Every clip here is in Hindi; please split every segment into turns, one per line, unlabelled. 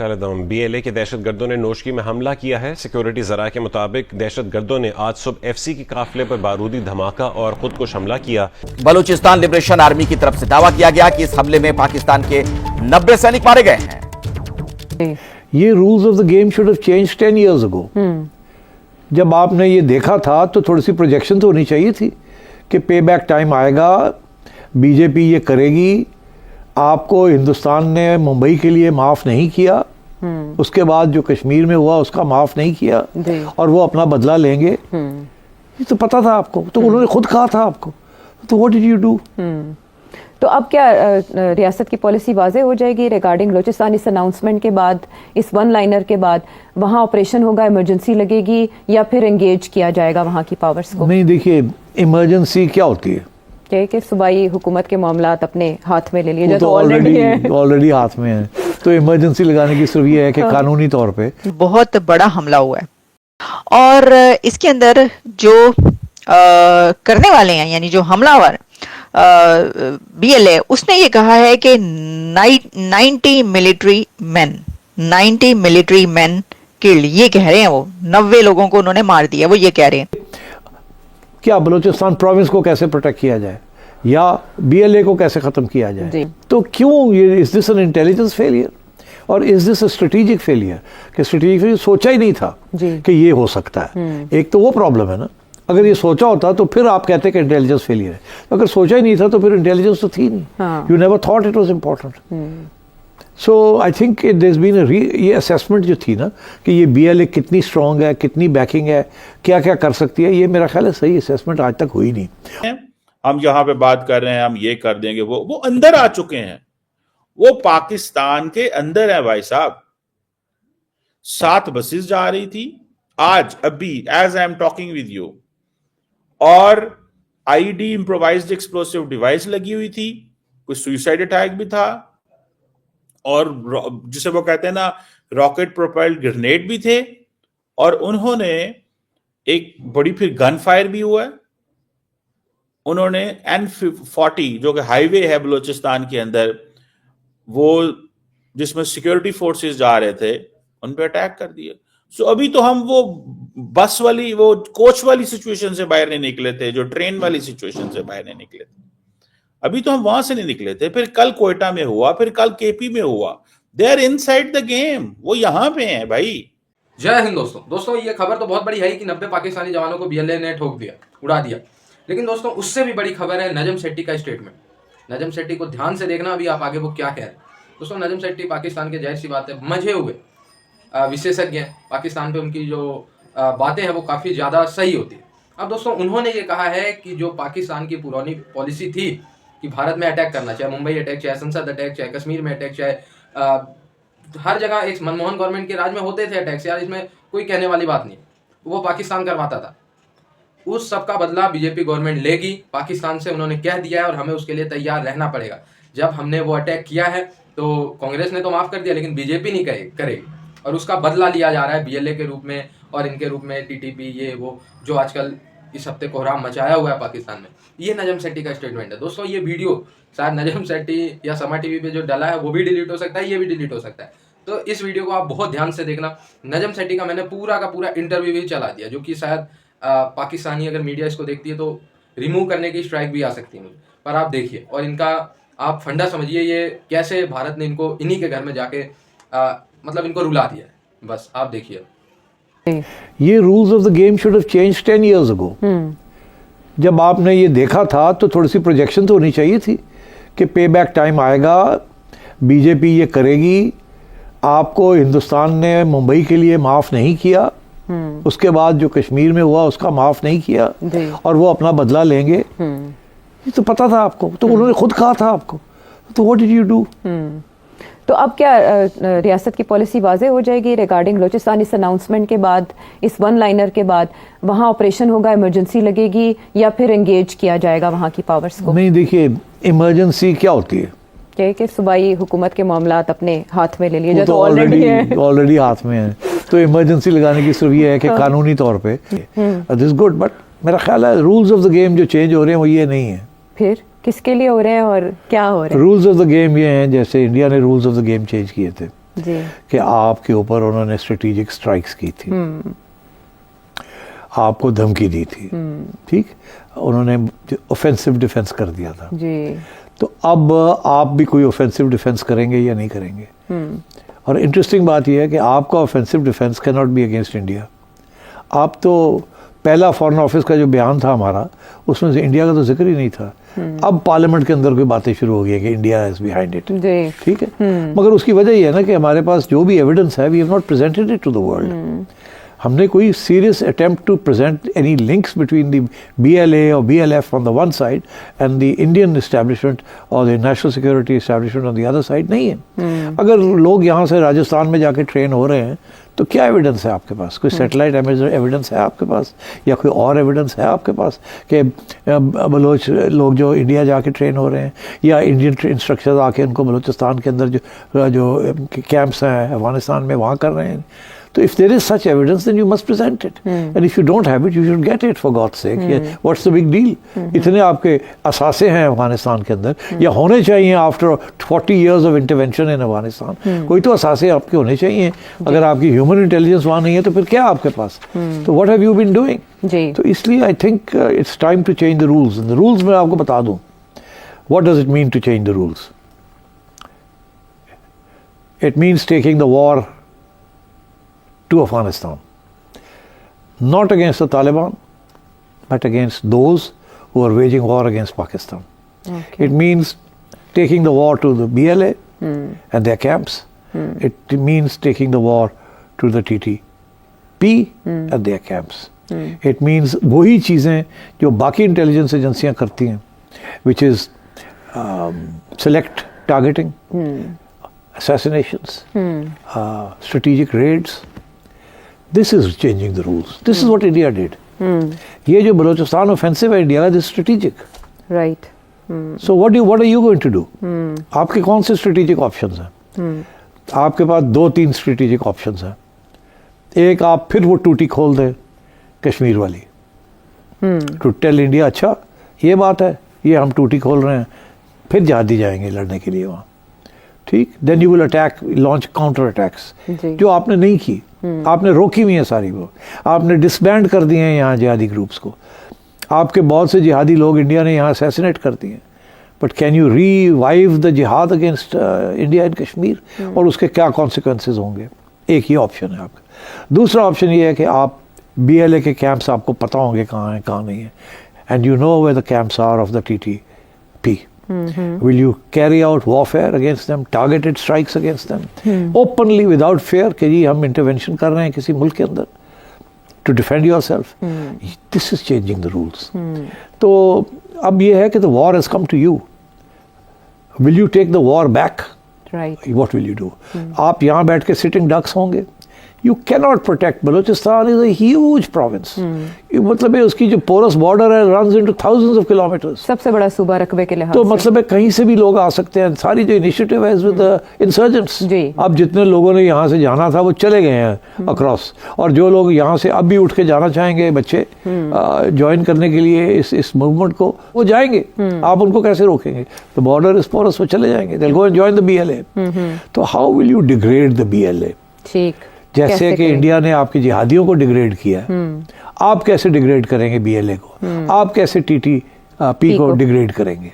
BLA के दहशत गर्दों ने नोशकी में हमला किया है। सिक्योरिटी जरा के मुताबिक दहशत गर्दों ने आज सुबह FC के काफिले पर बारूदी धमाका और खुदकुश हमला किया।
बलूचिस्तान लिबरेशन आर्मी की तरफ से दावा किया गया कि इस हमले में पाकिस्तान के 90 सैनिक मारे गए हैं।
ये rules of the game should have changed 10 years ago। जब आपने ये देखा था तो थोड़ी सी प्रोजेक्शन तो होनी चाहिए थी कि पे बैक टाइम आएगा, बीजेपी ये करेगी। आपको हिंदुस्तान ने मुंबई के लिए माफ़ नहीं किया, उसके बाद जो कश्मीर में हुआ उसका माफ़ नहीं किया और वो अपना बदला लेंगे। ये तो पता था आपको, तो उन्होंने खुद कहा था आपको, तो व्हाट डिड यू डू?
तो अब क्या रियासत की पॉलिसी वाज़ेह हो जाएगी रिगार्डिंग बलूचिस्तान इस अनाउंसमेंट के बाद, इस वन लाइनर के बाद? वहाँ ऑपरेशन होगा, इमरजेंसी लगेगी या फिर एंगेज किया जाएगा वहाँ की पावर्स को?
नहीं, देखिए इमरजेंसी क्या होती है
कि सूबाई हुकूमत के मामलात अपने हाथ में ले लिए, जो
तो ऑलरेडी हाथ में है। तो इमरजेंसी लगाने की सिर्फ ये है कि कानूनी तौर पे
बहुत बड़ा हमला हुआ है और इसके अंदर जो करने वाले हैं यानी जो हमलावर BLA, उसने ये कहा है कि 90 मिलिट्री मैन किल्ड, ये कह रहे हैं वो 90 लोगों को उन्होंने मार दिया, वो ये कह रहे हैं।
क्या बलूचिस्तान प्रोविंस को कैसे प्रोटेक्ट किया जाए या BLA को कैसे ख़त्म किया जाए? तो क्यों ये, is this an intelligence failure और is this a strategic failure? कि स्ट्रेटेजिक फेलियर सोचा ही नहीं था कि ये हो सकता है। एक तो वो प्रॉब्लम है ना, अगर ये सोचा होता तो फिर आप कहते कि इंटेलिजेंस फेलियर है। तो अगर सोचा ही नहीं था तो फिर इंटेलिजेंस तो थी नहीं। You never thought it was important. So I think there been ये असेसमेंट जो थी ना कि ये BLA कितनी स्ट्रॉन्ग है, कितनी बैकिंग है, क्या क्या कर सकती है, ये मेरा ख्याल है सही असेसमेंट आज तक हुई नहीं।
हम यहाँ पे बात कर रहे हैं, हम ये कर देंगे, वो अंदर आ चुके हैं, वो पाकिस्तान के अंदर है भाई साहब। 7 बसेस जा रही थी आज अभी as I am talking with you, और IED इम्प्रोवाइज्ड एक्सप्लोसिव डिवाइस लगी हुई थी, कोई सुसाइड अटैक भी था, और जिसे वो कहते हैं ना रॉकेट प्रोपेल्ड ग्रेनेड भी थे, और उन्होंने एक बड़ी फिर गन फायर भी हुआ है। उन्होंने N40 जो कि हाईवे है बलूचिस्तान के अंदर, वो जिसमें सिक्योरिटी फोर्सेस जा रहे थे, उन पे अटैक कर दिया। सो अभी तो हम वो बस वाली, वो कोच वाली सिचुएशन से बाहर नहीं निकले थे, जो ट्रेन वाली सिचुएशन से बाहर नहीं निकले थे, अभी तो हम वहां से नहीं निकले थे। फिर कल कोयटा में हुआ, फिर कल KP में हुआ। They are inside the game, वो यहाँ पे हैं भाई।
जय हिंद दोस्तों, ये खबर तो बहुत बड़ी है कि 90 पाकिस्तानी जवानों को BLA ने ठोक दिया, उड़ा दिया। लेकिन दोस्तों उससे भी बड़ी खबर है नजम सेट्टी का स्टेटमेंट। नजम सेट्टी को ध्यान से देखना अभी आप आगे वो क्या कह रहे हैं। दोस्तों नजम सेट्टी पाकिस्तान के, जाहिर सी बात है, मंझे हुए विशेषज्ञ हैं। पाकिस्तान पे उनकी जो बातें हैं वो काफ़ी ज़्यादा सही होती है। अब दोस्तों उन्होंने ये कहा है कि जो पाकिस्तान की पुरानी पॉलिसी थी कि भारत में अटैक करना, चाहे मुंबई अटैक, चाहे संसद अटैक, चाहे कश्मीर में अटैक, चाहे हर जगह एक मनमोहन गवर्नमेंट के राज में होते थे अटैक्स, यार इसमें कोई कहने वाली बात नहीं, वो पाकिस्तान करवाता था। उस सब का बदला बीजेपी गवर्नमेंट लेगी पाकिस्तान से, उन्होंने कह दिया है, और हमें उसके लिए तैयार रहना पड़ेगा। जब हमने वो अटैक किया है तो कांग्रेस ने तो माफ़ कर दिया, लेकिन बीजेपी नहीं करेगी, और उसका बदला लिया जा रहा है BLA के रूप में और इनके रूप में TTP, ये वो जो आजकल इस हफ्ते कोहराम मचाया हुआ है पाकिस्तान में। ये नजम सेट्टी का स्टेटमेंट है। दोस्तों ये वीडियो शायद नजम सेट्टी या समा TV पे जो डाला है वो भी डिलीट हो सकता है, ये भी डिलीट हो सकता है। तो इस वीडियो को आप बहुत ध्यान से देखना। नजम सेट्टी का मैंने पूरा का पूरा इंटरव्यू भी चला दिया, जो कि शायद पाकिस्तानी अगर मीडिया इसको देखती है तो रिमूव करने की स्ट्राइक भी आ सकती है मुझे, पर आप देखिए और इनका आप फंडा समझिए, ये कैसे भारत ने इनको इन्हीं के घर में जाके मतलब इनको रुला दिया है। बस आप देखिए।
ये rules of the game should have changed 10 years ago। जब आपने ये देखा था तो थोड़ी सी प्रोजेक्शन तो होनी चाहिए थी कि पे बैक टाइम आएगा, बीजेपी ये करेगी। आपको हिंदुस्तान ने मुंबई के लिए माफ़ नहीं किया, उसके बाद जो कश्मीर में हुआ उसका माफ़ नहीं किया और वो अपना बदला लेंगे। ये तो पता था आपको, तो उन्होंने खुद कहा था आपको, तो व्हाट डिड यू डू?
तो अब क्या रियासत की पॉलिसी वाज़ेह हो जाएगी रिगार्डिंग बलूचिस्तान इस अनाउंसमेंट के बाद, इस वन लाइनर के बाद? वहाँ ऑपरेशन होगा, इमरजेंसी लगेगी या फिर एंगेज किया जाएगा वहाँ की पावर्स को?
नहीं, देखिए इमरजेंसी क्या होती है
कि सूबाई हुकूमत के मामलात अपने हाथ में ले लिए, जो
तो ऑलरेडी हाथ में है। तो इमरजेंसी लगाने की सिर्फ ये है कि कानूनी तौर पे दिस गुड, बट मेरा ख्याल है रूल्स ऑफ द गेम जो चेंज हो रहे हैं वो ये नहीं है।
फिर किसके लिए हो रहे हैं और क्या हो रहे हैं?
रूल्स ऑफ द गेम ये हैं जैसे इंडिया ने rules of the game change किए थे।
जी
कि आपके ऊपर उन्होंने स्ट्रेटेजिक स्ट्राइक्स की थी, आपको धमकी दी थी, ठीक, उन्होंने ऑफेंसिव डिफेंस कर दिया था।
जी
तो अब आप भी कोई ऑफेंसिव डिफेंस करेंगे या नहीं करेंगे? और इंटरेस्टिंग बात यह है कि आपका offensive defence can not be against India. आप तो पहला फॉरेन ऑफिस का जो बयान था हमारा, उसमें से इंडिया का तो जिक्र ही नहीं था। अब पार्लियामेंट के अंदर कोई बातें शुरू हो गई है कि इंडिया इज बिहाइंड इट, ठीक है, मगर उसकी वजह यह है ना कि हमारे पास जो भी एविडेंस है, we have not presented it to the world. हमने कोई serious attempt to present any links between the BLA और BLF on the one side and the Indian establishment और the national security establishment on the other side नहीं है। अगर लोग यहाँ से राजस्थान में जाके ट्रेन हो रहे हैं तो क्या एविडेंस है आपके पास? कोई सैटेलाइट एविडेंस है आपके पास, या कोई और एविडेंस है आपके पास कि बलोच लोग जो इंडिया जाके ट्रेन हो रहे हैं, या इंडियन इंस्ट्रक्टर्स आके उनको बलूचिस्तान के अंदर जो कैंप्स हैं अफगानिस्तान में वहाँ कर रहे हैं? तो if there is such evidence, then you must present it. And if you don't have it, you should get it, for God's sake. What's the big deal? इतने आपके असासे हैं अफगानिस्तान के अंदर, या होने चाहिए after 40 years of intervention in Afghanistan. कोई तो असासे आपके होने चाहिए। अगर आपकी ह्यूमन इंटेलिजेंस वहाँ नहीं है तो फिर क्या आपके पास? तो what have you been doing? तो इसलिए I think it's time to change the rules. And the rules मैं आपको बता दूँ। What does it mean to change the rules? It means taking the war to Afghanistan, not against the Taliban, but against those who are waging war against Pakistan.
Okay.
It means taking the war to the BLA and their camps. It means taking the war to the TTP and their camps. It means वही चीज़ें जो बाकी इंटेलिजेंस एजेंसियां करती हैं, which is select targeting, assassinations, strategic raids. This is changing the rules. This is what India did. ये जो बलूचिस्तान ऑफेंसिव है इंडिया का, this strategic,
right.
So what are you going to do? आपके कौन से स्ट्रेटेजिक ऑप्शंस हैं? आपके पास 2-3 स्ट्रेटेजिक ऑप्शंस हैं। एक, आप फिर वो टूटी खोल दें कश्मीर वाली, टू टेल इंडिया अच्छा ये बात है, ये हम टूटी खोल रहे हैं, फिर जहादी जाएंगे लड़ने के लिए वहाँ, ठीक। Then you will attack, launch counter attacks, जो आपने नहीं की। आपने रोकी हुई है सारी, वो आपने डिसबैंड कर दिए हैं यहाँ जिहादी ग्रुप्स को। आपके बहुत से जिहादी लोग इंडिया ने यहाँ असैसिनेट कर दिए। But can you revive the जिहाद अगेंस्ट इंडिया इन कश्मीर? और उसके क्या कॉन्सिक्वेंसेज होंगे? एक ही ऑप्शन है आपका। दूसरा ऑप्शन ये है कि आप BLA के कैंप्स आपको पता होंगे कहाँ हैं कहाँ नहीं है, and you know where the camps are of the TTP. Will you carry out warfare against them, targeted strikes against them, openly without fear कि जी हम intervention कर रहे हैं किसी मुल्क के अंदर, to defend yourself? This is changing the rules. तो अब ये है कि the war has come to you. Will you take the war back?
Right.
What will you do? आप यहाँ बैठ के sitting ducks होंगे? You cannot protect. Balochistan is a huge province. मतलब है उसकी जो porous border है runs into thousands of kilometers.
सबसे बड़ा सूबा रकबे के लिहाज
तो
से।
मतलब है कहीं से भी लोग आ सकते हैं। सारी जो इनिशिएटिव है विद इंसर्जेंट्स।
जी।
अब जितने लोगों ने यहाँ से जाना था वो चले गए हैं अक्रॉस, और जो लोग यहाँ से अब भी उठ के जाना चाहेंगे बच्चे ज्वाइन करने के लिए इस मूवमेंट को, वो जाएंगे। आप उनको कैसे रोकेंगे? तो बॉर्डर इस पोरस, वो चले जाएंगे। They'll go and join the BLA. तो how will you degrade the BLA?
ठीक,
जैसे कि इंडिया ने आपके जिहादियों को डिग्रेड किया, आप कैसे डिग्रेड करेंगे BLA को? आप कैसे TTP को डिग्रेड करेंगे?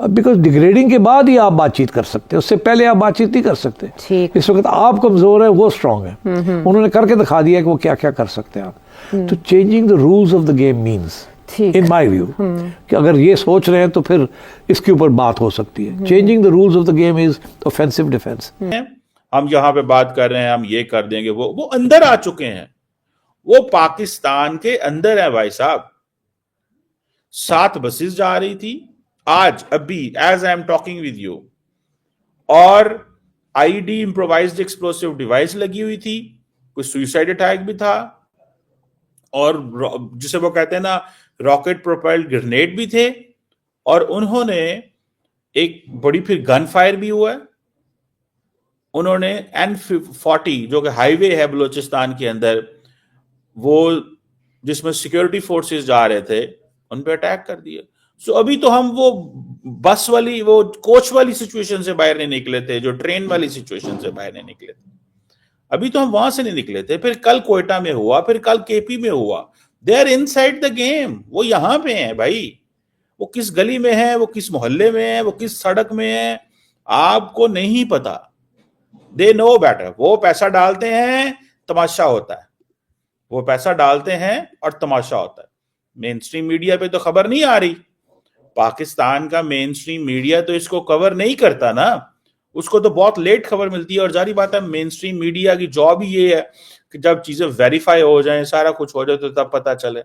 बिकॉज डिग्रेडिंग के बाद ही आप बातचीत कर सकते हैं, उससे पहले आप बातचीत नहीं कर सकते।
ठीक।
इस वक्त आप कमजोर है, वो स्ट्रांग है। उन्होंने करके दिखा दिया कि वो क्या क्या कर सकते हैं आप। तो changing the rules of the game means, in my view, कि अगर ये सोच रहे हैं तो फिर इसके ऊपर बात हो सकती है। Changing the rules of the game is offensive defence.
हम यहाँ पे बात कर रहे हैं, हम ये कर देंगे, वो अंदर आ चुके हैं। वो पाकिस्तान के अंदर है भाई साहब। 7 बसेस जा रही थी आज, अभी as I am talking with you, और IED इम्प्रोवाइज्ड एक्सप्लोसिव डिवाइस लगी हुई थी, कोई सुइसाइड अटैक भी था, और जिसे वो कहते हैं ना रॉकेट प्रोपेल्ड ग्रेनेड भी थे, और उन्होंने एक बड़ी फिर गन फायर भी हुआ है। उन्होंने N40 जो कि हाईवे है बलूचिस्तान के अंदर, वो जिसमें सिक्योरिटी फोर्सेस जा रहे थे, उन पे अटैक कर दिया। सो अभी तो हम वो बस वाली, वो कोच वाली सिचुएशन से बाहर नहीं निकले थे, जो ट्रेन वाली सिचुएशन से बाहर नहीं निकले थे, अभी तो हम वहां से नहीं निकले थे। फिर कल कोयटा में हुआ, फिर कल केपी में हुआ। They are inside the game, वो यहां पे हैं भाई। वो किस गली में है, वो किस मोहल्ले में है, वो किस सड़क में है, आपको नहीं पता। They know better. वो पैसा डालते हैं, तमाशा होता है। वो पैसा डालते हैं और तमाशा होता है। मेन स्ट्रीम मीडिया पे तो खबर नहीं आ रही। पाकिस्तान का मेन स्ट्रीम मीडिया तो इसको कवर नहीं करता ना, उसको तो बहुत लेट खबर मिलती है। और जारी बात है, मेन स्ट्रीम मीडिया की जॉब ही ये है कि जब चीजें वेरीफाई हो जाएं, सारा कुछ हो जाए, तो तब पता चले।